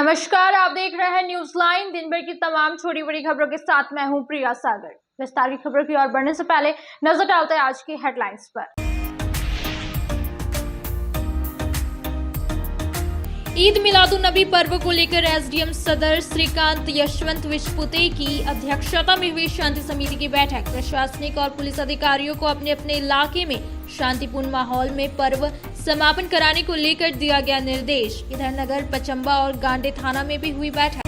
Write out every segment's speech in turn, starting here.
नमस्कार, आप देख रहे हैं न्यूज लाइन। दिन भर की तमाम छोटी बड़ी खबरों के साथ मैं हूं प्रिया सागर। विस्तार की खबरों की ओर बढ़ने से पहले नजर डालते हैं आज की हेडलाइंस पर। ईद मिलादुन्नबी पर्व को लेकर एसडीएम सदर श्रीकांत यशवंत विश्वपुते की अध्यक्षता में हुई शांति समिति की बैठक। प्रशासनिक और पुलिस अधिकारियों को अपने अपने इलाके में शांतिपूर्ण माहौल में पर्व समापन कराने को लेकर दिया गया निर्देश। इधर नगर पचम्बा और गांडे थाना में भी हुई बैठक।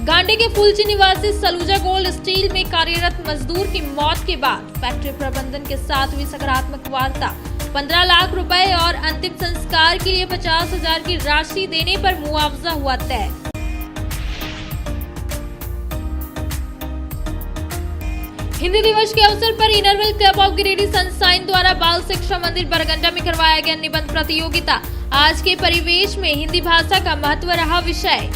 गांडे के फुलची निवासी सलूजा गोल्ड स्टील में कार्यरत मजदूर की मौत के बाद फैक्ट्री प्रबंधन के साथ हुई सकारात्मक वार्ता। 15 लाख रुपए और अंतिम संस्कार के लिए 50,000 की राशि देने पर मुआवजा हुआ तय। हिंदी दिवस के अवसर पर इनरवेल क्लब ऑफ गिरिडीह सनशाइन द्वारा बाल शिक्षा मंदिर बरगंडा में करवाया गया निबंध प्रतियोगिता। आज के परिवेश में हिंदी भाषा का महत्व रहा विषय।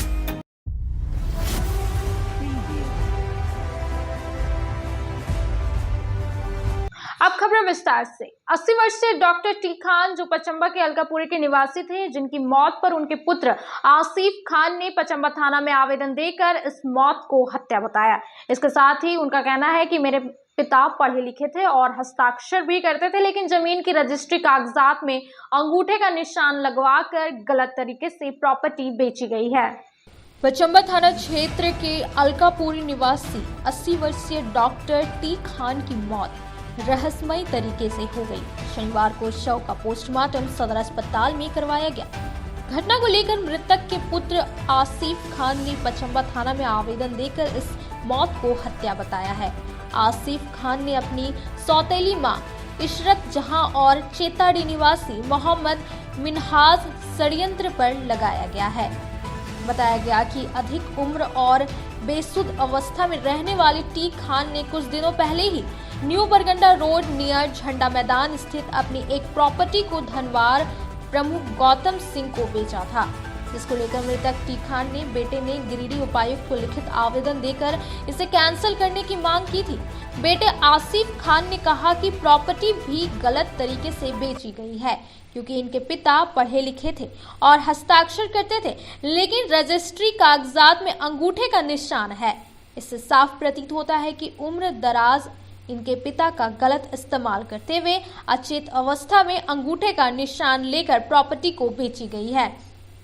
अब खबर विस्तार से। 80 वर्षीय डॉक्टर टी खान जो पचम्बा के अलकापुरी के निवासी थे, जिनकी मौत पर उनके पुत्र आसिफ खान ने पचम्बा थाना में आवेदन देकर इस मौत को हत्या बताया। इसके साथ ही उनका कहना है कि मेरे पिता पढ़े लिखे थे और हस्ताक्षर भी करते थे, लेकिन जमीन की रजिस्ट्री कागजात में अंगूठे का निशान लगवाकर गलत तरीके से प्रॉपर्टी बेची गई है। पचम्बा थाना क्षेत्र के अलकापुरी निवासी 80 वर्षीय डॉक्टर टी खान की मौत रहस्यमय तरीके से हो गई। शनिवार को शव का पोस्टमार्टम सदर अस्पताल में करवाया गया। घटना को लेकर मृतक के पुत्र आसिफ खान ने पचम्बा थाना में आवेदन देकर इस मौत को हत्या बताया है। आसिफ खान ने अपनी सौतेली मां इशरत जहां और चेताड़ी निवासी मोहम्मद मिनहाज षड्यंत्र पर लगाया गया है। बताया गया कि अधिक उम्र और बेसुध अवस्था में रहने वाली टी खान ने कुछ दिनों पहले ही न्यू बरगंडा रोड नियर झंडा मैदान स्थित अपनी एक प्रॉपर्टी को धनवार प्रमुख गौतम सिंह को बेचा था, जिसको लेकर मृतक टी खान ने बेटे ने गिरिडीह उपायुक्त को लिखित आवेदन देकर इसे कैंसिल करने की मांग की थी। बेटे आसिफ खान ने कहा कि प्रॉपर्टी भी गलत तरीके से बेची गई है, क्योंकि इनके पिता पढ़े लिखे थे और हस्ताक्षर करते थे, लेकिन रजिस्ट्री कागजात में अंगूठे का निशान है। इससे साफ प्रतीत होता है कि उम्र दराज इनके पिता का गलत इस्तेमाल करते हुए अचेत अवस्था में अंगूठे का निशान लेकर प्रॉपर्टी को बेची गई है।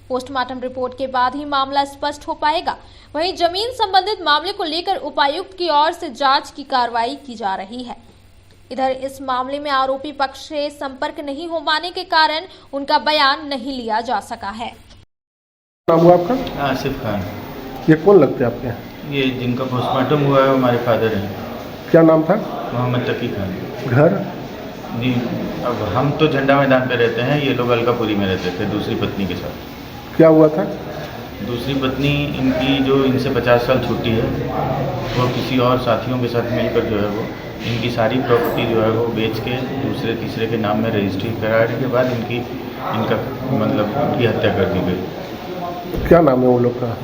पोस्टमार्टम रिपोर्ट के बाद ही मामला स्पष्ट हो पाएगा। वहीं जमीन संबंधित मामले को लेकर उपायुक्त की ओर से जांच की कार्रवाई की जा रही है। इधर इस मामले में आरोपी पक्ष से संपर्क नहीं हो पाने के कारण उनका बयान नहीं लिया जा सका है। नाम हुआ आपका? आसिफ खान। ये कौन लगते हैं आपके? ये जिनका पोस्टमार्टम हुआ है हमारे फादर हैं। क्या नाम था? मोहम्मद तकी खान। घर? जी, अब हम तो झंडा मैदान पे रहते हैं, ये लोग अलकापुरी में रहते थे दूसरी पत्नी के साथ। क्या हुआ था? दूसरी पत्नी इनकी जो इनसे 50 साल छोटी है, वो किसी और साथियों के साथ मिलकर जो है वो इनकी सारी प्रॉपर्टी जो है वो बेच के दूसरे तीसरे के नाम में रजिस्ट्री कराने के बाद इनका मतलब उनकी हत्या कर दी गई। क्या नाम है वो लोग का?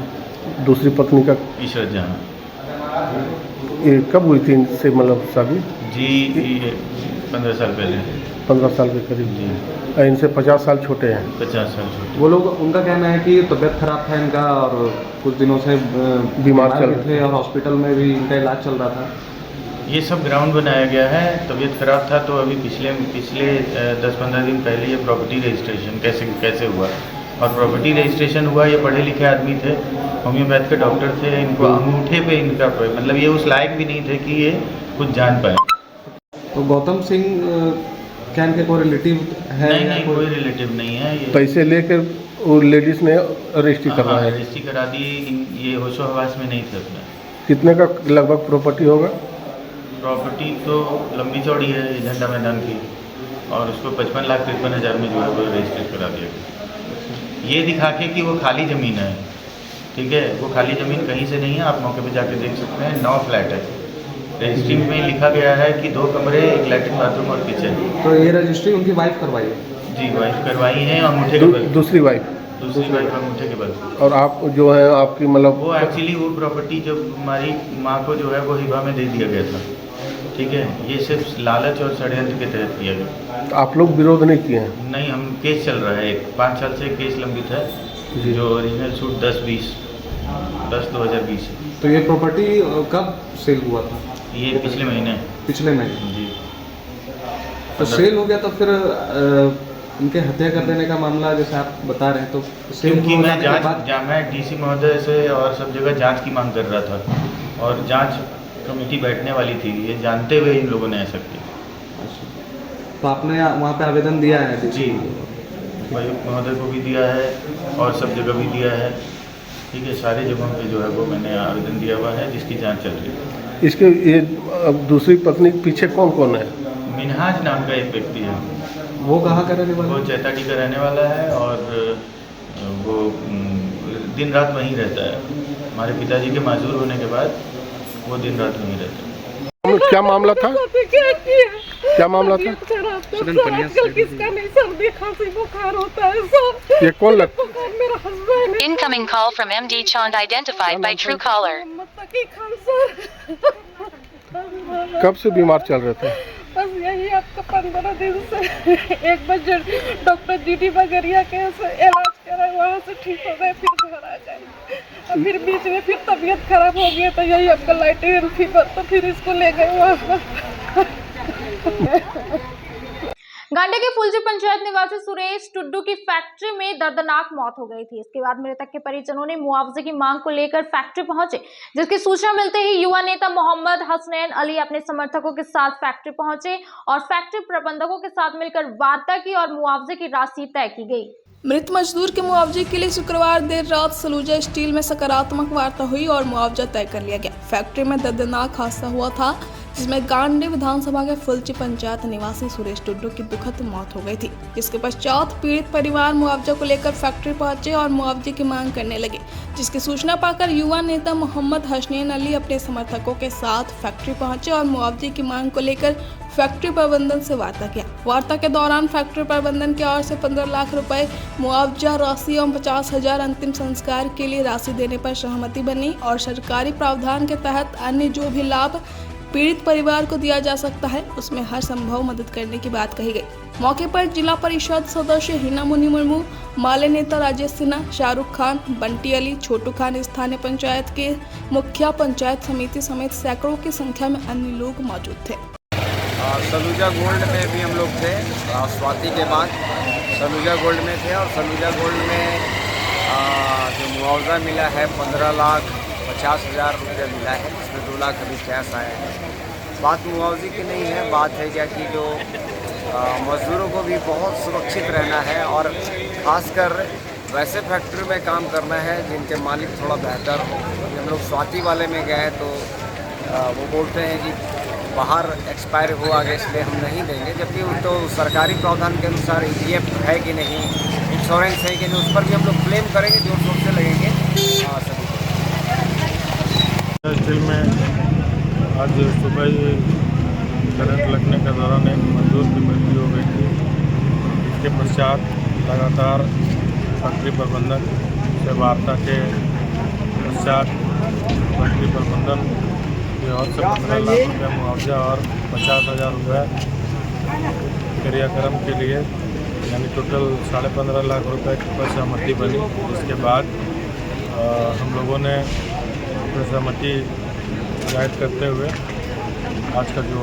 दूसरी पत्नी का? इशरत जहां। ये कब हुई थी इनसे मतलब शादी? जी, ये 15 साल पहले। 15 साल के करीब जी। इनसे 50 साल छोटे हैं। 50 साल छोटे। वो लोग, उनका कहना है कि तबीयत खराब था इनका और कुछ दिनों से बीमार चल रहे थे और हॉस्पिटल में भी इनका इलाज चल रहा था। ये सब ग्राउंड बनाया गया है। तबीयत खराब था तो अभी पिछले 10-15 दिन पहले ये प्रॉपर्टी रजिस्ट्रेशन कैसे हुआ, और प्रॉपर्टी रजिस्ट्रेशन हुआ। ये पढ़े लिखे आदमी थे, होम्योपैथ के डॉक्टर थे। इनको अंगूठे पे इनका मतलब ये उस लायक भी नहीं थे कि ये कुछ जान पाए। तो गौतम सिंह क्या इनके कोई रिलेटिव है? नहीं, कोई रिलेटिव नहीं है। ये पैसे लेकर वो लेडीज ने रजिस्ट्री करना है। रजिस्ट्री करा दी। ये होशो हवास में नहीं थे अपने। कितने का लगभग प्रॉपर्टी होगा? प्रॉपर्टी तो लंबी चौड़ी है झंडा मैदान की, और उसको 55,53,000 में जो है वो रजिस्ट्री करा दिया गया, ये दिखा के कि वो खाली ज़मीन है। ठीक है, वो खाली ज़मीन कहीं से नहीं है, आप मौके पे जाके देख सकते हैं। 9 फ्लैट है। रजिस्ट्री में लिखा गया है कि 2 कमरे, 1 लैट्रिन बाथरूम और किचन। तो ये रजिस्ट्री उनकी वाइफ करवाई है? जी, वाइफ करवाई है अंगूठे के बल। दूसरी वाइफ अंगूठे के बल। और आप जो है आपकी मतलब वो एक्चुअली वो प्रॉपर्टी जब हमारी माँ को जो है वो हिबा में दे दिया गया था। ठीक है, ये सिर्फ लालच और षड्यंत्र के तहत किया गया। तो आप लोग विरोध नहीं किए हैं? नहीं, हम केस चल रहा है, 5 साल से केस लंबित है, जी। जो ओरिजिनल सूट 10/20/2020 है। तो ये प्रॉपर्टी कब सेल हुआ था? ये पिछले महीने। पिछले महीने। जी। तो सेल हो गया तो फिर इनके हत्या कर देने का मामला जैसे आप बता रहे हैं, तो सेल क्योंकि हो मैं जाने के बाद मैं डीसी महोदय से और सब जगह जांच की मांग कर रहा था, और जांच कमेटी बैठने वाली थी, ये जानते हुए इन लोगों ने ऐसा किया। तो आपने वहाँ पे आवेदन दिया है? जी, आयुक्त महोदय को भी दिया है और सब जगह भी दिया है, ठीक है, सारी जगहों पे जो है वो मैंने आवेदन दिया हुआ है, जिसकी जांच चल रही है। इसके ये अब दूसरी पत्नी के पीछे कौन कौन है? मिनहाज नाम का एक व्यक्ति है, वो कहाँ का रहने वाला? वो चैताडी का रहने वाला है, और वो दिन रात वहीं रहता है। हमारे पिताजी के माजूर होने के बाद वो दिन रात वहीं रहता है। क्या मामला था? क्या मामला था? आजकल किसका नहीं सर्दी खांसी बुखार होता है सब। ये कौन लगता? मेरा हस्बैंड है। Incoming call from MD Chand identified by Truecaller. Muttaqi Khan sir. कब से बीमार चल रहे थे? बस यही आपका 15 दिन से। एक बजे डॉक्टर जीडी बगरिया के इलाज करा, वहाँ से ठीक हो गए, फिर घर आ गए। और फिर बीच में फिर तबीयत खराब हो गई, तो यही आपका लाइटेरियन फीवर, तो फिर इसको ले गए वहाँ। गांडे के फुलजी पंचायत निवासी सुरेश टुड्डू की फैक्ट्री में दर्दनाक मौत हो गई थी। इसके बाद मृतक के परिजनों ने मुआवजे की मांग को लेकर फैक्ट्री पहुंचे, जिसकी सूचना मिलते ही युवा नेता मोहम्मद हसनैन अली अपने समर्थकों के साथ फैक्ट्री पहुंचे और फैक्ट्री प्रबंधकों के साथ मिलकर वार्ता की और मुआवजे की राशि तय की गई। मृत मजदूर के मुआवजे के लिए शुक्रवार देर रात सलूजा स्टील में सकारात्मक वार्ता हुई और मुआवजा तय कर लिया गया। फैक्ट्री में दर्दनाक हादसा हुआ था, जिसमें गांडे विधानसभा के फुलची पंचायत निवासी सुरेश टुड्डू की दुखद मौत हो गई थी। जिसके पश्चात पीड़ित परिवार मुआवजा को लेकर फैक्ट्री पहुंचे और मुआवजे की मांग करने लगे, जिसकी सूचना पाकर युवा नेता मोहम्मद हसनैन अली अपने समर्थकों के साथ फैक्ट्री पहुंचे और मुआवजे की मांग को लेकर फैक्ट्री प्रबंधन से वार्ता किया। वार्ता के दौरान फैक्ट्री प्रबंधन की ओर से 15 लाख रुपए मुआवजा राशि एवं 50,000 अंतिम संस्कार के लिए राशि देने पर सहमति बनी और सरकारी प्रावधान के तहत अन्य जो भी लाभ पीड़ित परिवार को दिया जा सकता है, उसमें हर संभव मदद करने की बात कही गई। मौके पर जिला परिषद सदस्य हिना मुनि मुर्मू, माले नेता राजेश सिन्हा, शाहरुख खान, बंटी अली, छोटू खान, स्थानीय पंचायत के मुखिया, पंचायत समिति समेत सैकड़ों की संख्या में अन्य लोग मौजूद थे। सलूजा गोल्ड में भी हम लोग थे, स्वाति के बाद सलूजा गोल्ड में थे, और सलूजा गोल्ड में जो मुआवजा मिला है 15,50,000 रुपये मिला है, जिसमें 2 लाख अभी कैश आए हैं। बात मुआवजे की नहीं है, बात है क्या कि जो मजदूरों को भी बहुत सुरक्षित रहना है, और ख़ासकर वैसे फैक्ट्री में काम करना है जिनके मालिक थोड़ा बेहतर हो। हम लोग स्वाति वाले में गए तो वो बोलते हैं कि बाहर एक्सपायर हुआ गया, इसलिए हम नहीं देंगे, जबकि तो सरकारी प्रावधान के अनुसार EPF है कि नहीं, इंश्योरेंस है कि नहीं, उस पर भी हम लोग क्लेम करेंगे, जोर शोर से लगेंगे सभी। स्टील में आज सुबह ही करंट लगने के दौरान एक मजदूर की मृत्यु हो गई थी। इसके पश्चात लगातार फैक्ट्री प्रबंधन से वार्ता के पश्चात फैक्ट्री प्रबंधन और से 15 लाख रुपये मुआवजा और 50,000 रुपये क्रियाक्रम के लिए, यानी टोटल 15.5 लाख रुपये की सहमति बनी। इसके बाद हम लोगों ने अपनी सहमति जाहिर करते हुए आज का जो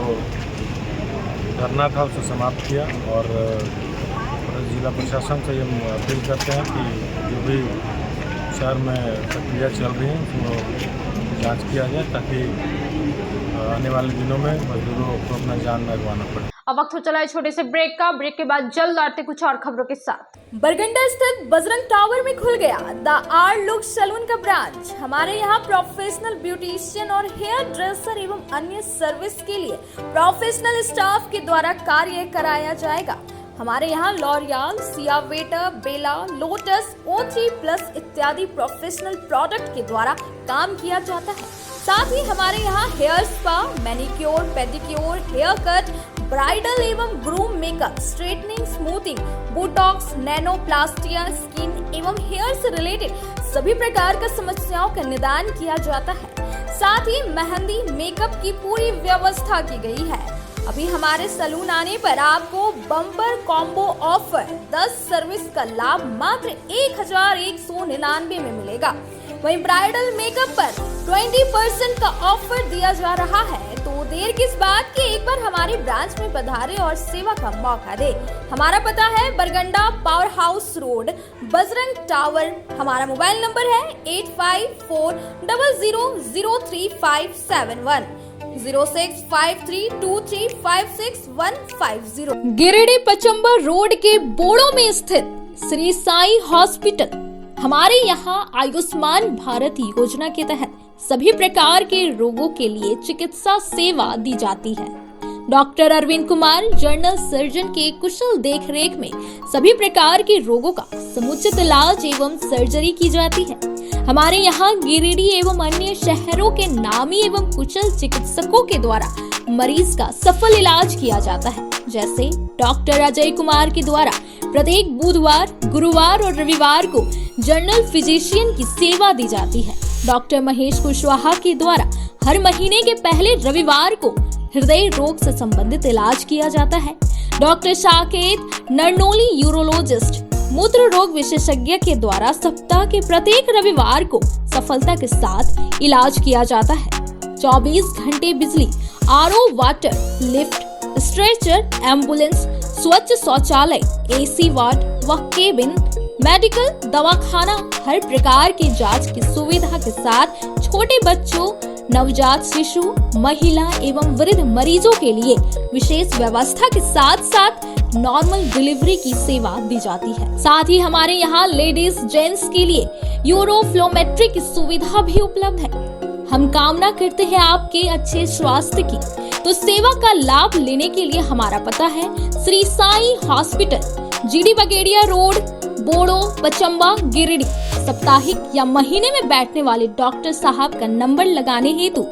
धरना था उसे समाप्त किया, और जिला प्रशासन से ये अपील करते हैं कि जो भी शहर में प्रक्रिया चल रही है उसमें जांच किया जाए, ताकि आने वाले दिनों में मजदूरों को अपना जान न गंवाना पड़े। अब वक्त हो चला है छोटे से ब्रेक का। ब्रेक के बाद जल्द आते कुछ और खबरों के साथ। बरगंडा स्थित बजरंग टावर में खुल गया द आर लुक सैलून का ब्रांच। हमारे यहाँ प्रोफेशनल ब्यूटिशियन और हेयर ड्रेसर एवं अन्य सर्विस के लिए प्रोफेशनल स्टाफ के द्वारा कार्य कराया जाएगा। हमारे यहाँ लॉरियल, सियावेटर, बेला, लोटस, O3+ इत्यादि प्रोफेशनल प्रोडक्ट के द्वारा काम किया जाता है। साथ ही हमारे यहाँ hair spa, manicure, pedicure, hair cut, bridal एवं groom makeup, straightening, smoothing, botox, nanoplastia, skin एवं हेयर से रिलेटेड सभी प्रकार का समस्याओं का निदान किया जाता है। साथ ही मेहंदी मेकअप की पूरी व्यवस्था की गई है। अभी हमारे सलून आने पर आपको बम्पर कॉम्बो ऑफर 10 सर्विस का लाभ मात्र 1199 में मिलेगा। वहीं ब्राइडल मेकअप पर 20% का ऑफर दिया जा रहा है। तो देर किस बात की, एक बार हमारे ब्रांच में पधारे और सेवा का मौका दे। हमारा पता है Barganda power house road, Bajrang tower. हमारा मोबाइल नंबर है 8540003571 065323565150। गिरिडीह पचंबा रोड के बोड़ो में स्थित श्री साई हॉस्पिटल। हमारे यहाँ आयुष्मान भारत योजना के तहत सभी प्रकार के रोगों के लिए चिकित्सा सेवा दी जाती है। Doctor Arvind Kumar general surgeon के कुशल देखरेख में सभी प्रकार के रोगों का समुचित इलाज एवं सर्जरी की जाती है। हमारे यहाँ गिरिडीह एवं अन्य शहरों के नामी एवं कुशल चिकित्सकों के द्वारा मरीज का सफल इलाज किया जाता है। जैसे डॉक्टर अजय कुमार के द्वारा प्रत्येक बुधवार, गुरुवार और रविवार को जनरल फिजिशियन की सेवा दी जाती है। डॉक्टर महेश कुशवाहा के द्वारा हर महीने के पहले रविवार को हृदय रोग से संबंधित इलाज किया जाता है। डॉक्टर साकेत नरनोली यूरोलॉजिस्ट मूत्र रोग विशेषज्ञ के द्वारा सप्ताह के प्रत्येक रविवार को सफलता के साथ इलाज किया जाता है। 24 घंटे बिजली, RO water, lift, stretcher, ambulance, स्वच्छ शौचालय, एसी वार्ड व केबिन, मेडिकल, दवाखाना, हर प्रकार की जांच की सुविधा के साथ छोटे बच्चों, नवजात शिशु, महिला एवं वृद्ध मरीजों के लिए विशेष व्यवस्था के साथ साथ नॉर्मल डिलीवरी की सेवा दी जाती है। साथ ही हमारे यहाँ लेडीज जेंट्स के लिए यूरोफ्लोमेट्री की सुविधा भी उपलब्ध है। हम कामना करते हैं आपके अच्छे स्वास्थ्य की, तो सेवा का लाभ लेने के लिए हमारा पता है श्री साई हॉस्पिटल, जीडी बगेड़िया रोड, बोड़ो, पचंबा, गिरिडीह। साप्ताहिक या महीने में बैठने वाले डॉक्टर साहब का नंबर लगाने हेतु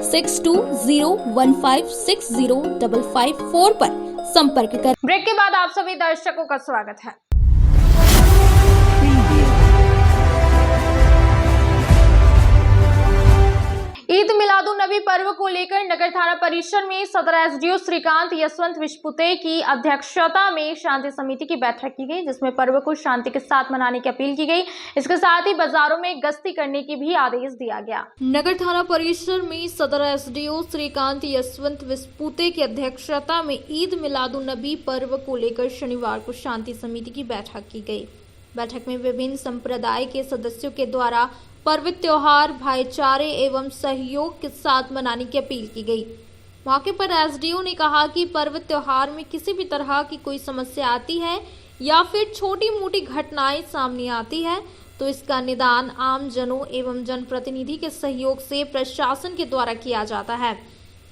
6201560554 पर संपर्क कर। ब्रेक के बाद आप सभी दर्शकों का स्वागत है। ईद मिलादुन्नबी पर्व को लेकर नगर थाना परिसर में सदर एसडीओ श्रीकांत यशवंत विस्पुते की अध्यक्षता में शांति समिति की बैठक की गई, जिसमें पर्व को शांति के साथ मनाने की अपील की गई। इसके साथ ही बाजारों में गश्ती करने की भी आदेश दिया गया। नगर थाना परिसर में सदर एसडीओ श्रीकांत यशवंत विस्पुते की अध्यक्षता में ईद मिलादुन्नबी पर्व को लेकर शनिवार को शांति समिति की बैठक की गई। बैठक में विभिन्न संप्रदाय के सदस्यों के द्वारा पर्व त्योहार भाईचारे एवं सहयोग के साथ मनाने की अपील की गई। मौके पर एसडीओ ने कहा कि पर्व त्योहार में किसी भी तरह की कोई समस्या आती है या फिर छोटी मोटी घटनाएं सामने आती है तो इसका निदान आम जनों एवं जनप्रतिनिधि के सहयोग से प्रशासन के द्वारा किया जाता है।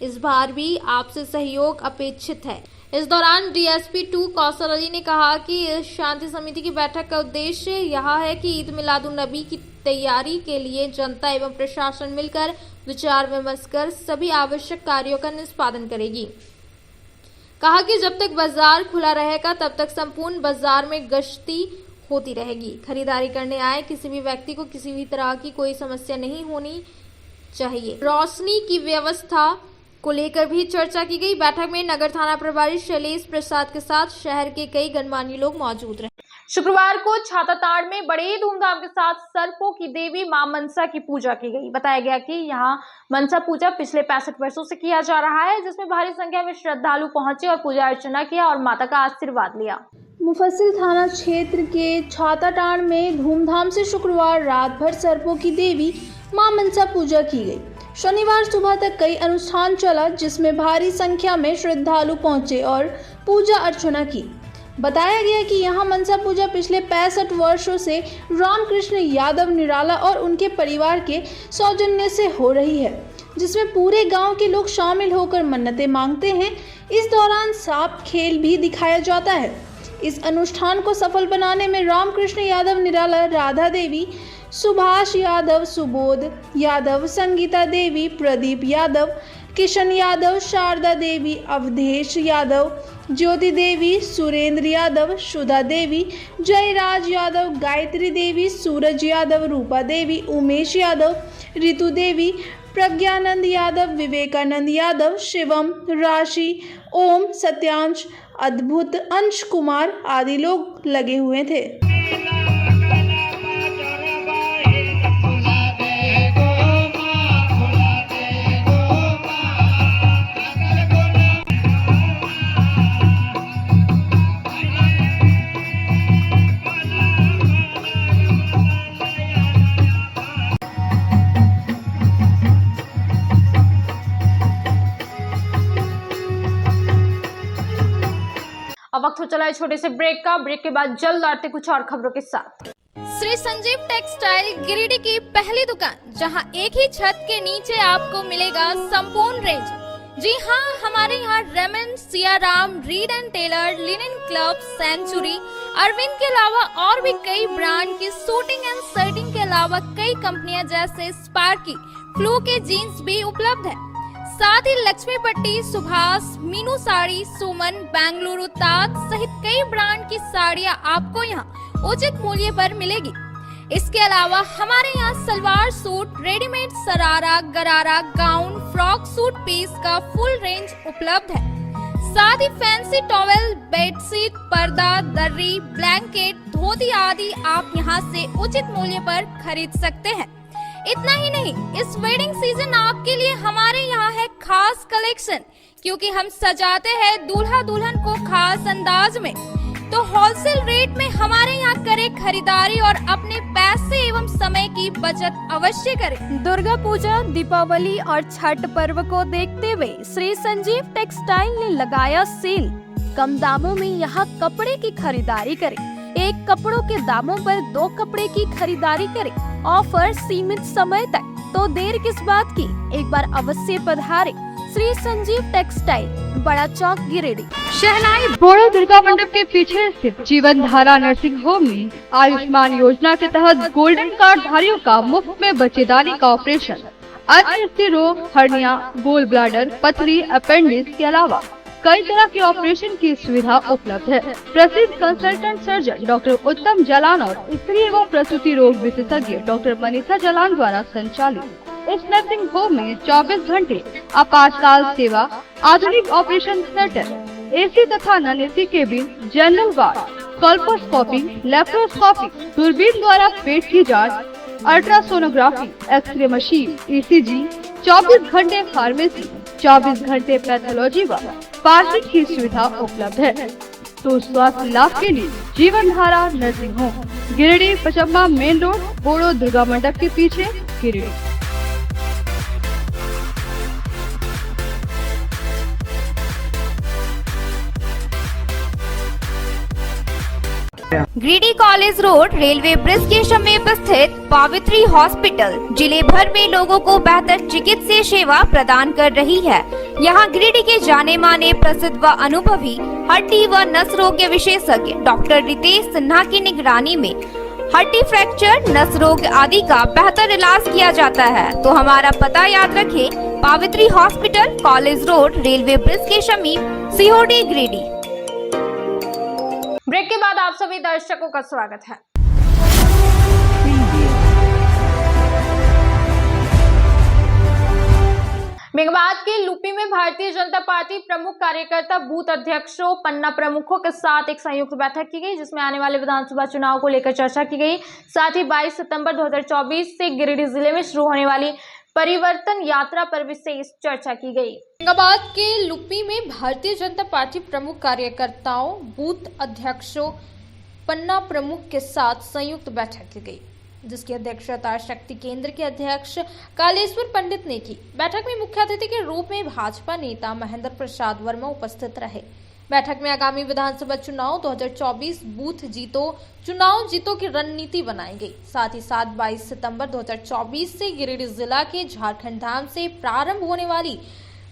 इस बार भी आपसे सहयोग अपेक्षित है। इस दौरान डीएसपी 2 कौशल अली ने कहा कि इस शांति समिति की बैठक का उद्देश्य यह है कि ईद मिलादुन्नबी की तैयारी के लिए जनता एवं प्रशासन मिलकर विचार विमर्श कर सभी आवश्यक कार्यों का निष्पादन करेगी। कहा कि जब तक बाजार खुला रहेगा तब तक संपूर्ण बाजार में गश्ती होती रहेगी। खरीदारी करने आए किसी भी व्यक्ति को किसी भी तरह की कोई समस्या नहीं होनी चाहिए। रोशनी की व्यवस्था को लेकर भी चर्चा की गई। बैठक में नगर थाना प्रभारी शैलेश प्रसाद के साथ शहर के कई गणमान्य लोग मौजूद रहे। शुक्रवार को छाताताड़ में बड़े धूमधाम के साथ सर्पों की देवी मां मनसा की पूजा की गई। बताया गया कि यहां मनसा पूजा पिछले 65 वर्षों से किया जा रहा है, जिसमें भारी संख्या में श्रद्धालु पहुंचे और पूजा अर्चना किया और माता का आशीर्वाद लिया। मुफस्सिल थाना क्षेत्र के छाताताड़ में धूमधाम से शुक्रवार रात भर सर्पों की देवी मां मनसा पूजा की गई। शनिवार सुबह तक कई अनुष्ठान चला, जिसमें भारी संख्या में श्रद्धालु पहुंचे और पूजा अर्चना की। बताया गया कि यहां मनसा पूजा पिछले 65 वर्षों से रामकृष्ण यादव निराला और उनके परिवार के सौजन्य से हो रही है, जिसमें पूरे गांव के लोग शामिल होकर मन्नतें मांगते हैं। इस दौरान सांप खेल भी दिखाया जाता है। इस अनुष्ठान को सफल बनाने में रामकृष्ण यादव निराला, राधा देवी, सुभाष यादव, सुबोध यादव, संगीता देवी, प्रदीप यादव, किशन यादव, शारदा देवी, अवधेश यादव, ज्योति देवी, सुरेंद्र यादव, सुधा देवी, जयराज यादव, गायत्री देवी, सूरज यादव, रूपा देवी, उमेश यादव, रितु देवी, प्रज्ञानंद यादव, विवेकानंद यादव, शिवम, राशि, ओम, सत्यांश, अद्भुत, अंश कुमार आदि लोग लगे हुए थे। अब वक्त हो चला है छोटे से ब्रेक का। ब्रेक के बाद जल्द आते कुछ और खबरों के साथ। श्री संजीव टेक्सटाइल गिरिडीह की पहली दुकान, जहां एक ही छत के नीचे आपको मिलेगा संपूर्ण रेंज। जी हां, हमारे यहाँ Raymond, Siyaram, Reid and Taylor, linen club, Century, Arvind के अलावा और भी कई ब्रांड की सूटिंग एंड शर्टिंग के अलावा कई कंपनियां जैसे स्पार्की, फ्लू के जीन्स भी उपलब्ध है। साथ ही लक्ष्मी पट्टी, सुभाष, मीनू साड़ी, सुमन, बेंगलुरु ताज सहित कई ब्रांड की साड़ियां आपको यहाँ उचित मूल्य पर मिलेगी। इसके अलावा हमारे यहाँ सलवार सूट, रेडीमेड सरारा, गरारा, गाउन, फ्रॉक सूट पीस का फुल रेंज उपलब्ध है। साथ ही फैंसी टॉवेल, बेडशीट, पर्दा, दर्री, ब्लैंकेट, धोती आदि आप यहाँ से उचित मूल्य पर खरीद सकते हैं। इतना ही नहीं, इस वेडिंग सीजन आपके लिए हमारे यहाँ है खास कलेक्शन, क्योंकि हम सजाते हैं दूल्हा दुल्हन को खास अंदाज में। तो होलसेल रेट में हमारे यहाँ करें खरीदारी और अपने पैसे एवं समय की बचत अवश्य करें। दुर्गा पूजा, दीपावली और छठ पर्व को देखते हुए श्री संजीव टेक्सटाइल ने लगाया सेल। कम दामों में यहाँ कपड़े की खरीदारी करें। एक कपड़ों के दामों पर 2 कपड़े की खरीदारी करें। ऑफर सीमित समय तक, तो देर किस बात की, एक बार अवश्य पधारें। श्री संजीव टेक्सटाइल, बड़ा चौक, गिरिडीह। शहनाई बोड़ो दुर्गा मंडप के पीछे स्थित जीवन धारा नर्सिंग होम में आयुष्मान योजना के तहत गोल्डन कार्ड धारियों का मुफ्त में बच्चेदानी का ऑपरेशन, अन्य स्थिर रोग, हर्निया, गोल ब्लाडर, पथरी, अपेंडिक्स के अलावा कई तरह के ऑपरेशन की सुविधा उपलब्ध है। प्रसिद्ध कंसल्टेंट सर्जन डॉक्टर उत्तम जलान और स्त्री एवं प्रसूति रोग विशेषज्ञ डॉक्टर मनीषा जलान द्वारा संचालित इस नर्सिंग होम में 24 घंटे आपातकाल सेवा, आधुनिक ऑपरेशन थिएटर, एसी तथा non AC cabin, general ward, colposcopy, laparoscopy, दूरबीन द्वारा पेट की जांच, अल्ट्रासोनोग्राफी, एक्सरे मशीन, ईसीजी, 24 घंटे फार्मेसी, 24 घंटे पैथोलॉजी व पार्किंग की सुविधा उपलब्ध है। तो स्वास्थ्य लाभ के लिए Jeevan Dhara nursing home, Giridih, Pachamba main road, Bodo Durga Mandap के पीछे, Giridih. Giridih college road, railway bridge के समीप स्थित पावित्री हॉस्पिटल जिले भर में लोगों को बेहतर चिकित्सीय सेवा प्रदान कर रही है। यहाँ गिरिडीह के जाने माने, प्रसिद्ध व अनुभवी हड्डी व नस रोग के विशेषज्ञ डॉक्टर रितेश सिन्हा की निगरानी में हड्डी फ्रैक्चर, नस रोग आदि का बेहतर इलाज किया जाता है। तो हमारा पता याद रखें, Pavitri hospital, college road, railway bridge के समीप, सीओडी, गिरिडीह। ब्रेक के बाद आप सभी दर्शकों का स्वागत है। मेघाबाद के लुपी में भारतीय जनता पार्टी प्रमुख कार्यकर्ता, बूथ अध्यक्षों, पन्ना प्रमुखों के साथ एक संयुक्त बैठक की गई, जिसमें आने वाले विधानसभा चुनाव को लेकर चर्चा की गई। साथ ही 22 सितंबर 2024 से गिरिडीह जिले में शुरू होने वाली परिवर्तन यात्रा पर विशेष चर्चा की गई। मेघाबाद के लुपी में भारतीय जनता पार्टी प्रमुख कार्यकर्ताओं, बूथ अध्यक्षों, पन्ना प्रमुख के साथ संयुक्त बैठक की गई, जिसकी अध्यक्षता शक्ति केंद्र के अध्यक्ष कालेश्वर पंडित ने की। बैठक में मुख्य अतिथि के रूप में भाजपा नेता महेंद्र प्रसाद वर्मा उपस्थित रहे। बैठक में आगामी विधानसभा चुनाव 2024 बूथ जीतो, चुनाव जीतो की रणनीति बनाई गई। साथ ही साथ 22 सितंबर 2024 से गिरिडीह जिला के झारखंड धाम से प्रारंभ होने वाली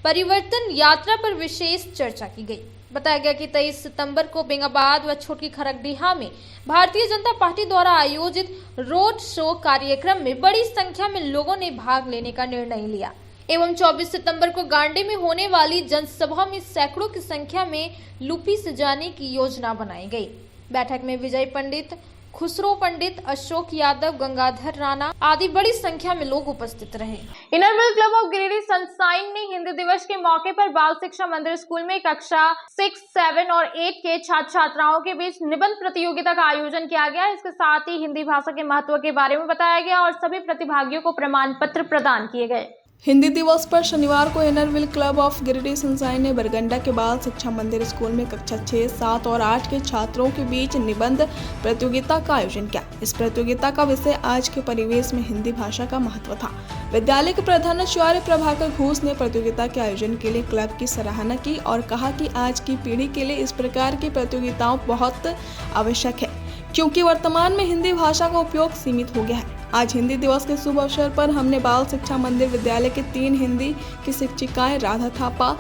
परिवर्तन यात्रा पर विशेष चर्चा की गई। बताया गया कि 23 सितंबर को बेंगाबाद व छोटी खरगडीहा में भारतीय जनता पार्टी द्वारा आयोजित रोड शो कार्यक्रम में बड़ी संख्या में लोगों ने भाग लेने का निर्णय लिया एवं 24 सितंबर को गांडी में होने वाली जनसभा में सैकड़ों की संख्या में लुपी से जाने की योजना बनाई गई। बैठक में विजय पंडित, खुसरो पंडित, अशोक यादव, गंगाधर राणा आदि बड़ी संख्या में लोग उपस्थित रहे। Inner wheel club of Giridih sunshine ने हिंदी दिवस के मौके पर बाल शिक्षा मंदिर स्कूल में कक्षा 6, 7 और 8 के छात्र छात्राओं के बीच निबंध प्रतियोगिता का आयोजन किया गया। इसके साथ ही हिंदी भाषा के महत्व के बारे में बताया गया और सभी प्रतिभागियों को प्रमाण पत्र प्रदान किए गए। हिंदी दिवस पर शनिवार को inner wheel club of Giridih sunshine ने बरगंडा के बाल शिक्षा मंदिर स्कूल में कक्षा 6, 7 और 8 के छात्रों के बीच निबंध प्रतियोगिता का आयोजन किया। इस प्रतियोगिता का विषय आज के परिवेश में हिंदी भाषा का महत्व था। विद्यालय के प्रधानाचार्य प्रभाकर घोष ने प्रतियोगिता के आयोजन के लिए क्लब की सराहना की और कहा कि आज की पीढ़ी के लिए इस प्रकार की प्रतियोगिताओं बहुत आवश्यक है, क्योंकि वर्तमान में हिंदी भाषा का उपयोग सीमित हो गया है। आज हिंदी दिवस के शुभ अवसर पर हमने बाल शिक्षा मंदिर विद्यालय के 3 हिंदी की शिक्षिकाएं राधा थापा,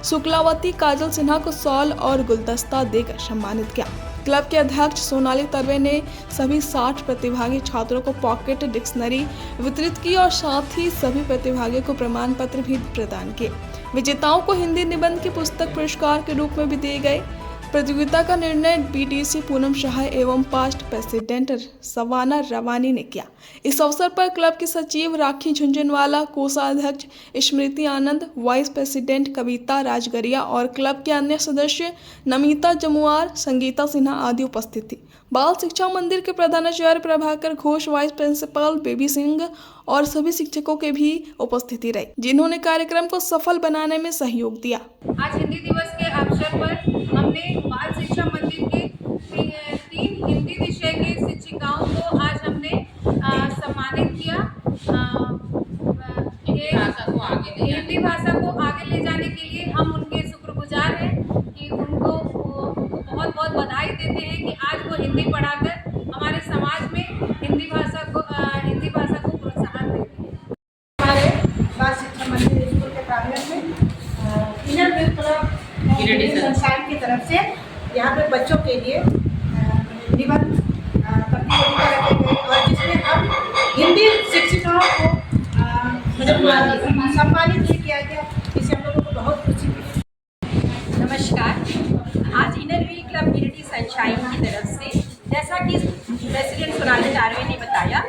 शुक्लावती, काजल सिन्हा को शॉल और गुलदस्ता देकर सम्मानित किया। क्लब के अध्यक्ष सोनाली तरवे ने सभी 60 प्रतिभागी छात्रों को पॉकेट डिक्शनरी वितरित की और साथ ही सभी प्रतिभागियों को प्रमाण पत्र भी प्रदान किए। विजेताओं को हिंदी निबंध की पुस्तक पुरस्कार के रूप में भी दिए गए। प्रतियोगिता का निर्णय बीडीसी पूनम शाह एवं पास्ट प्रेसिडेंट सवाना रवानी ने किया। इस अवसर पर क्लब की सचिव राखी झुंझुनवाला, कोषाध्यक्ष स्मृति आनंद, वाइस प्रेसिडेंट कविता राजगरिया और क्लब के अन्य सदस्य नमिता जमुआर, संगीता सिन्हा आदि उपस्थित थी। बाल शिक्षा मंदिर के प्रधानाचार्य प्रभाकर घोष, वाइस प्रिंसिपल बेबी सिंह और सभी शिक्षकों के भी उपस्थिति रही, जिन्होंने कार्यक्रम को सफल बनाने में सहयोग दिया। आज हिंदी दिवस के अवसर पर हमने बाल शिक्षा मंदिर के 3 हिंदी विषय के शिक्षिकाओं को आज हमने सम्मानित किया। हिंदी भाषा को आगे ले जाने के लिए हम उनके शुक्रगुजार हैं कि उनको बहुत बहुत बधाई देते हैं कि आज वो हिंदी पढ़ाकर हमारे समाज में हिंदी भाषा को प्रोत्साहन देते हैं। हमारे बाल शिक्षा मंदिर स्कूल के प्रांगण में inner wheel club Giridih sunshine की तरफ से यहाँ पे बच्चों के लिए निबंध प्रतियोगिता रखे गए और जिसमें हम हिंदी शिक्षिकाओं को सम्मानित किया गया, इससे हम लोगों को बहुत खुशी मिली। नमस्कार। आज inner wheel club Giridih sunshine की तरफ से, जैसा कि प्रेसिडेंट सोनाली तारवे ने बताया,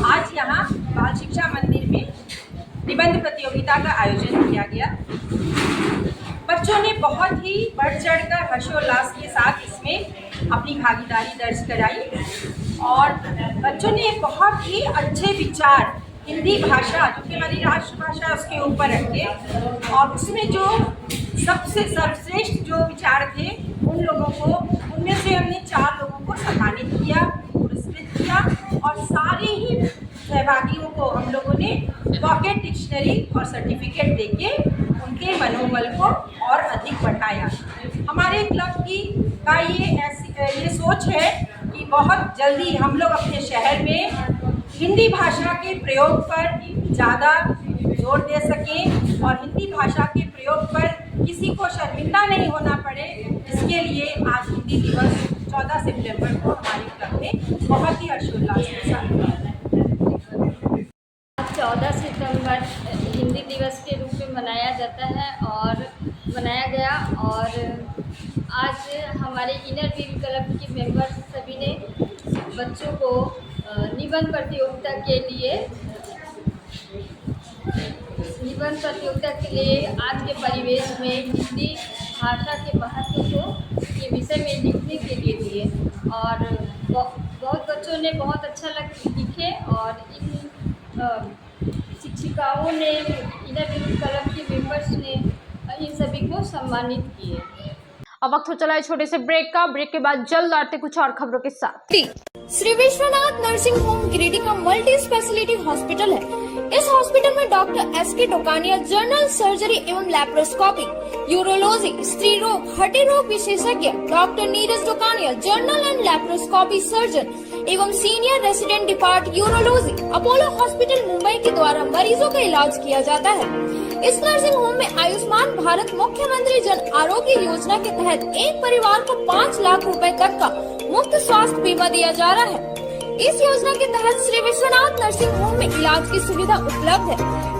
आज यहाँ बाल शिक्षा मंदिर में निबंध प्रतियोगिता का आयोजन किया गया। बच्चों ने बहुत ही बढ़ चढ़कर हर्षोल्लास के साथ इसमें अपनी भागीदारी दर्ज कराई और बच्चों ने बहुत ही अच्छे विचार हिंदी भाषा, जो कि हमारी राष्ट्रभाषा, उसके ऊपर रखे और उसमें जो सबसे सर्वश्रेष्ठ जो विचार थे उन लोगों को, उनमें से हमने 4 लोगों को सम्मानित किया, पुरस्कृत किया और सारे ही सहभागियों को हम लोगों ने पॉकेट डिक्शनरी और सर्टिफिकेट देके उनके मनोबल को और अधिक बढ़ाया। हमारे क्लब की का ये सोच है कि बहुत जल्दी हम लोग अपने शहर में हिंदी भाषा के प्रयोग पर ज़्यादा जोर दे सकें और हिंदी भाषा के प्रयोग पर किसी को शर्मिंदा नहीं होना पड़े। इसके लिए आज हिंदी दिवस 14 सितंबर को हमारे क्लब में बहुत ही हर्षोल्लास के साथ मनाया। 14 सितंबर हिंदी दिवस के रूप में मनाया जाता है और मनाया गया और आज हमारे इनर व्हील क्लब के मेंबर्स सभी ने बच्चों को निबंध प्रतियोगिता के लिए आज के परिवेश में हिंदी भाषा के महत्व को के विषय में लिखने के लिए दिए और बहुत बच्चों ने बहुत अच्छा लिखे और इन शिक्षिकाओं ने, इनर व्हील क्लब के मेंबर्स ने इन सभी को सम्मानित किए। अब वक्त हो चला है छोटे से ब्रेक का। ब्रेक के बाद जल्द आते कुछ और खबरों के साथ। श्री विश्वनाथ नर्सिंग होम गिरिडीह का मल्टी स्पेशलिटी हॉस्पिटल है। इस हॉस्पिटल में doctor S K. Tokania general surgery एवं लैप्रोस्कोपी, यूरोलॉजी, स्त्री रोग, हड्डी रोग विशेषज्ञ, doctor Neeraj Tokania general and laparoscopy surgeon एवं senior resident depart urology, Apollo hospital Mumbai के द्वारा मरीजों का इलाज किया जाता है। इस नर्सिंग होम में आयुष्मान भारत मुख्यमंत्री जन आरोग्य योजना के तहत एक परिवार को 5 लाख रुपए तक का मुफ्त स्वास्थ्य बीमा दिया जा रहा है। इस योजना के तहत श्री विश्वनाथ नर्सिंग होम में इलाज की सुविधा उपलब्ध है।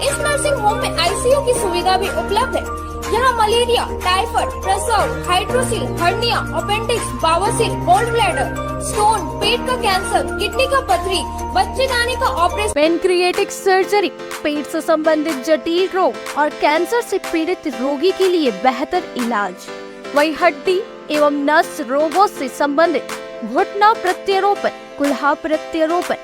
इस नर्सिंग होम में आईसीयू की सुविधा भी उपलब्ध है। यहाँ मलेरिया, टाइफाइड, प्रसव, हाइड्रोसिल, हर्निया, अपेंडिक्स, बवासीर, गोल्ड ब्लैडर, स्टोन, पेट का कैंसर, किडनी का पथरी, बच्चेदानी का ऑपरेशन, पेनक्रिएटिक सर्जरी, पेट से संबंधित जटिल रोग और कैंसर से पीड़ित रोगी के लिए बेहतर इलाज। वही हड्डी एवं नस रोगों से संबंधित घुटना प्रत्यारोपण, कुल्हा प्रत्यारोपण,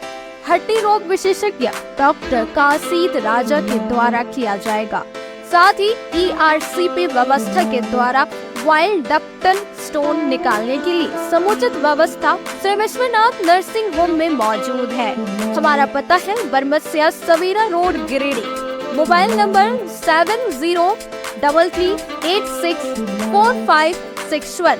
हड्डी रोग विशेषज्ञ डॉक्टर काशीद राजा के द्वारा किया जाएगा। साथ ही ERCP व्यवस्था के द्वारा वाइल्ड डक्टल स्टोन निकालने के लिए समुचित व्यवस्था श्री विश्वनाथ नर्सिंग होम में मौजूद है। हमारा पता है Baramasia Savera road, Giridih. Mobile number 7008645661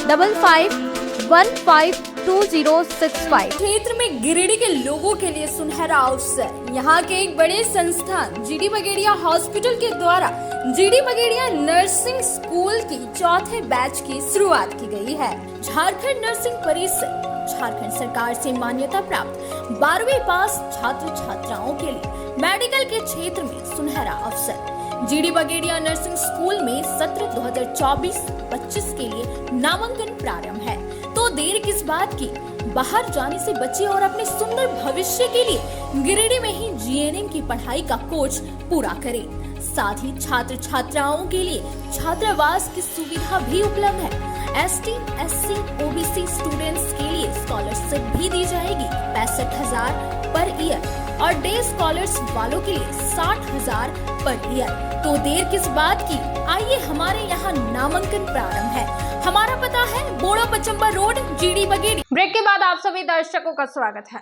9955152065। क्षेत्र में गिरिडीह के लोगों के लिए सुनहरा अवसर। यहाँ के एक बड़े संस्थान GD बगेड़िया हॉस्पिटल के द्वारा GD बगेड़िया नर्सिंग स्कूल की 4थे बैच की शुरुआत की गई है। झारखंड नर्सिंग परिषद झारखंड सरकार से मान्यता प्राप्त 12वीं पास छात्र छात्राओं के लिए मेडिकल के क्षेत्र में सुनहरा अवसर। GD बगेड़िया नर्सिंग स्कूल में सत्र 2024-25 के लिए नामांकन प्रारंभ है, तो देर किस बात की। बाहर जाने से बचिए और अपने सुंदर भविष्य के लिए गिरिडीह में ही GNM की पढ़ाई का कोर्स पूरा करें। साथ ही छात्र छात्राओं के लिए छात्रावास की सुविधा भी उपलब्ध है। ST, SC, OBC स्टूडेंट्स के लिए स्कॉलरशिप भी दी जाएगी 65,000 पर ईयर और डे स्कॉलर्स वालों के लिए 60,000 पर ईयर। तो देर किस बात की, आइए हमारे यहाँ नामांकन प्रारंभ है। हमारा पता है Bora Pachamba road, GD Bagedia. Break के बाद आप सभी दर्शकों का स्वागत है।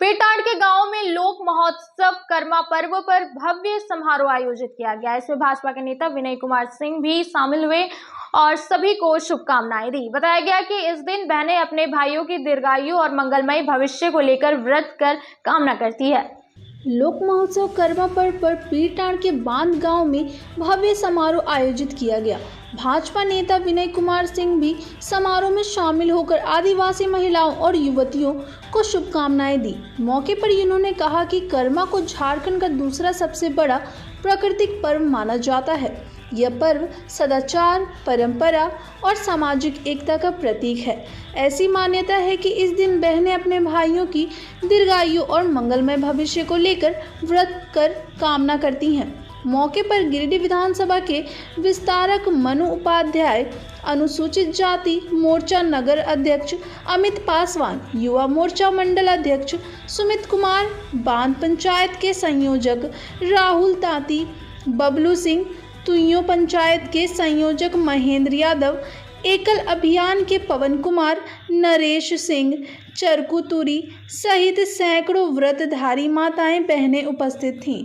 पेटाड़ के गांव में लोक महोत्सव कर्मा पर्व पर भव्य समारोह आयोजित किया गया। इसमें भाजपा के नेता विनय कुमार सिंह भी शामिल हुए और सभी को शुभकामनाएं दी। बताया गया कि इस दिन बहनें अपने भाइयों की दीर्घायु और मंगलमय भविष्य को लेकर व्रत कर कामना करती है। लोक महोत्सव कर्मा पर्व पर पीरटांड के बांध गांव में भव्य समारोह आयोजित किया गया। भाजपा नेता विनय कुमार सिंह भी समारोह में शामिल होकर आदिवासी महिलाओं और युवतियों को शुभकामनाएं दी। मौके पर इन्होंने कहा कि कर्मा को झारखंड का दूसरा सबसे बड़ा प्राकृतिक पर्व माना जाता है। यह पर्व सदाचार, परंपरा और सामाजिक एकता का प्रतीक है। ऐसी मान्यता है कि इस दिन बहनें अपने भाइयों की दीर्घायु और मंगलमय भविष्य को लेकर व्रत कर कामना करती हैं। मौके पर गिरिडीह विधानसभा के विस्तारक मनु उपाध्याय, अनुसूचित जाति मोर्चा नगर अध्यक्ष अमित पासवान, युवा मोर्चा मंडल अध्यक्ष सुमित कुमार, बांध पंचायत के संयोजक राहुल तांती, बबलू सिंह, तुइयों पंचायत के संयोजक महेंद्र यादव, एकल अभियान के पवन कुमार, नरेश सिंह, चरकू तुरी सहित सैकड़ों व्रतधारी माताएं बहनें उपस्थित थीं।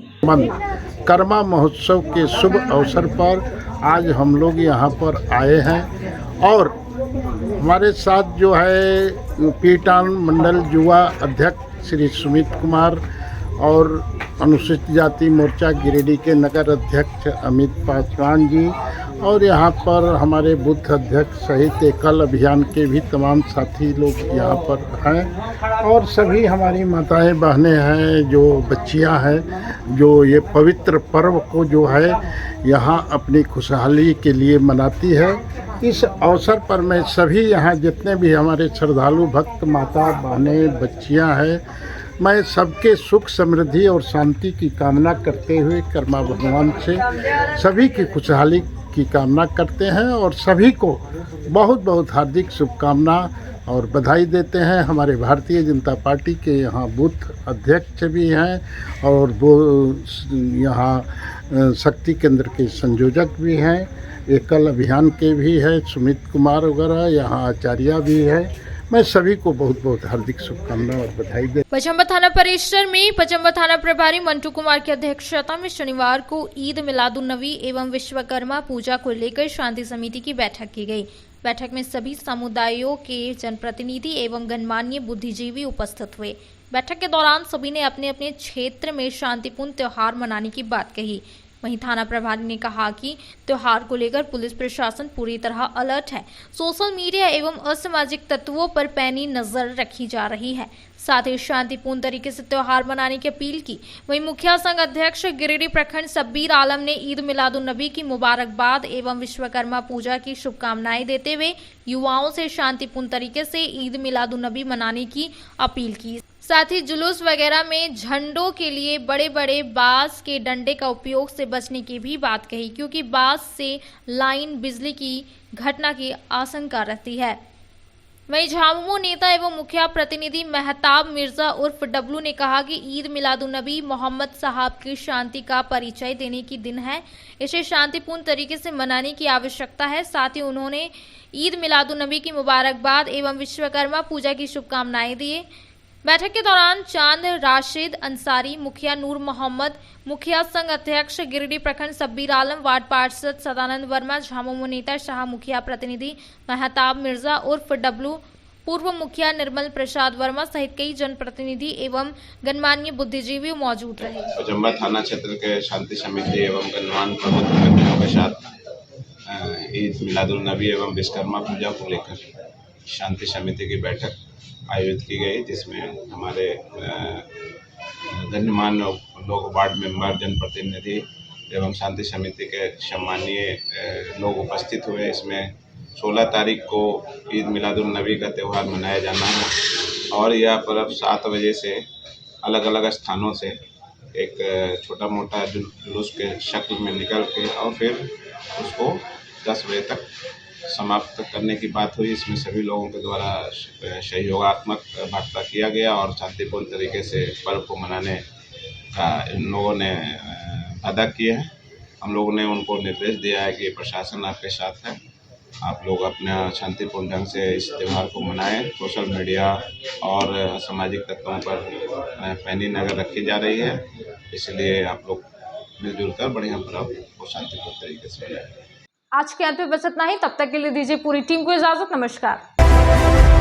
कर्मा महोत्सव के शुभ अवसर पर आज हम लोग यहाँ पर आए हैं और हमारे साथ जो है पीटान मंडल युवा अध्यक्ष श्री सुमित कुमार और अनुसूचित जाति मोर्चा गिरिडीह के नगर अध्यक्ष अमित पासवान जी और यहाँ पर हमारे बूथ अध्यक्ष सहित एकल अभियान के भी तमाम साथी लोग यहाँ पर हैं और सभी हमारी माताएं बहनें हैं, जो बच्चियाँ हैं, जो ये पवित्र पर्व को जो है यहाँ अपनी खुशहाली के लिए मनाती है। इस अवसर पर मैं सभी यहाँ जितने भी हमारे श्रद्धालु भक्त माता बहनें बच्चियाँ हैं, मैं सबके सुख समृद्धि और शांति की कामना करते हुए कर्मा भगवान से सभी की खुशहाली की कामना करते हैं और सभी को बहुत बहुत हार्दिक शुभकामना और बधाई देते हैं। हमारे भारतीय जनता पार्टी के यहाँ बूथ अध्यक्ष भी हैं और वो यहाँ शक्ति केंद्र के संयोजक भी हैं, एकल अभियान के भी हैं, सुमित कुमार वगैरह यहाँ आचार्य भी है। मैं सभी को बहुत बहुत हार्दिक शुभकामनाएं और बधाई दे। पचम्बा थाना परिसर में पचम्बा थाना प्रभारी मंटू कुमार की अध्यक्षता में शनिवार को ईद मिलादुन्नबी एवं विश्वकर्मा पूजा को लेकर शांति समिति की बैठक की गई। बैठक में सभी समुदायों के जनप्रतिनिधि एवं गणमान्य बुद्धिजीवी उपस्थित हुए। बैठक के दौरान सभी ने अपने अपने क्षेत्र में शांतिपूर्ण त्योहार मनाने की बात कही। वहीं थाना प्रभारी ने कहा कि त्योहार को लेकर पुलिस प्रशासन पूरी तरह अलर्ट है। सोशल मीडिया एवं असामाजिक तत्वों पर पैनी नजर रखी जा रही है। साथ ही शांतिपूर्ण तरीके से त्योहार मनाने की अपील की। वहीं मुखिया संघ अध्यक्ष गिरिडीह प्रखंड शब्बीर आलम ने ईद मिलादुन नबी की मुबारकबाद एवं विश्वकर्मा पूजा की शुभकामनाएं देते हुए युवाओं से शांतिपूर्ण तरीके से ईद मिलादुन नबी मनाने की अपील की। साथ ही जुलूस वगैरह में झंडों के लिए बड़े बड़े बांस के डंडे का उपयोग से बचने की भी बात कही, क्योंकि बांस से लाइन बिजली की घटना की आशंका रहती है। वहीं झामुमो नेता एवं मुखिया प्रतिनिधि मेहताब मिर्जा उर्फ डब्लू ने कहा कि ईद मिलादुन नबी मोहम्मद साहब की शांति का परिचय देने की दिन है, इसे शांतिपूर्ण तरीके से मनाने की आवश्यकता है। साथ ही उन्होंने ईद मिलादुन नबी की मुबारकबाद एवं विश्वकर्मा पूजा की शुभकामनाएं दी। बैठक के दौरान चांद राशिद अंसारी, मुखिया नूर मोहम्मद, मुखिया संघ अध्यक्ष गिरिडीह प्रखंड शब्बीर आलम, वार्ड पार्षद सदानंद वर्मा, झामुमो नेता शाह, मुखिया प्रतिनिधि मेहताब मिर्जा उर्फ डब्लू, पूर्व मुखिया निर्मल प्रसाद वर्मा सहित कई जनप्रतिनिधि एवं गणमान्य बुद्धिजीवी मौजूद रहे। चंबा थाना क्षेत्र के शांति समिति एवं गणमान्य प्रबुद्ध व्यक्तियों के साथ ईद मिलादुन नबी एवं विश्वकर्मा पूजा को लेकर शांति समिति की बैठक आयोजित की गई, जिसमें हमारे गणमान्य लोग, वार्ड मेंबर, जनप्रतिनिधि एवं शांति समिति के सम्मानीय लोग उपस्थित हुए। इसमें 16 तारीख को ईद मिलादुन नबी का त्यौहार मनाया जाना है और यह पर्व 7 बजे से अलग अलग स्थानों से एक छोटा मोटा जुलूस के शक्ल में निकल के और फिर उसको 10 बजे तक समाप्त करने की बात हुई। इसमें सभी लोगों के द्वारा सहयोगात्मक वार्ता किया गया और शांतिपूर्ण तरीके से पर्व को मनाने का इन लोगों ने वादा किया है। हम लोगों ने उनको निर्देश दिया है कि प्रशासन आपके साथ है, आप लोग अपना शांतिपूर्ण ढंग से इस त्यौहार को मनाएं। सोशल मीडिया और सामाजिक तत्वों पर पैनी नज़र रखी जा रही है, इसलिए आप लोग मिलजुल कर बढ़िया पर्व को शांतिपूर्ण तरीके से मनाएं। आज के अंत में बस इतना ही। तब तक के लिए दीजिए पूरी टीम को इजाजत। नमस्कार।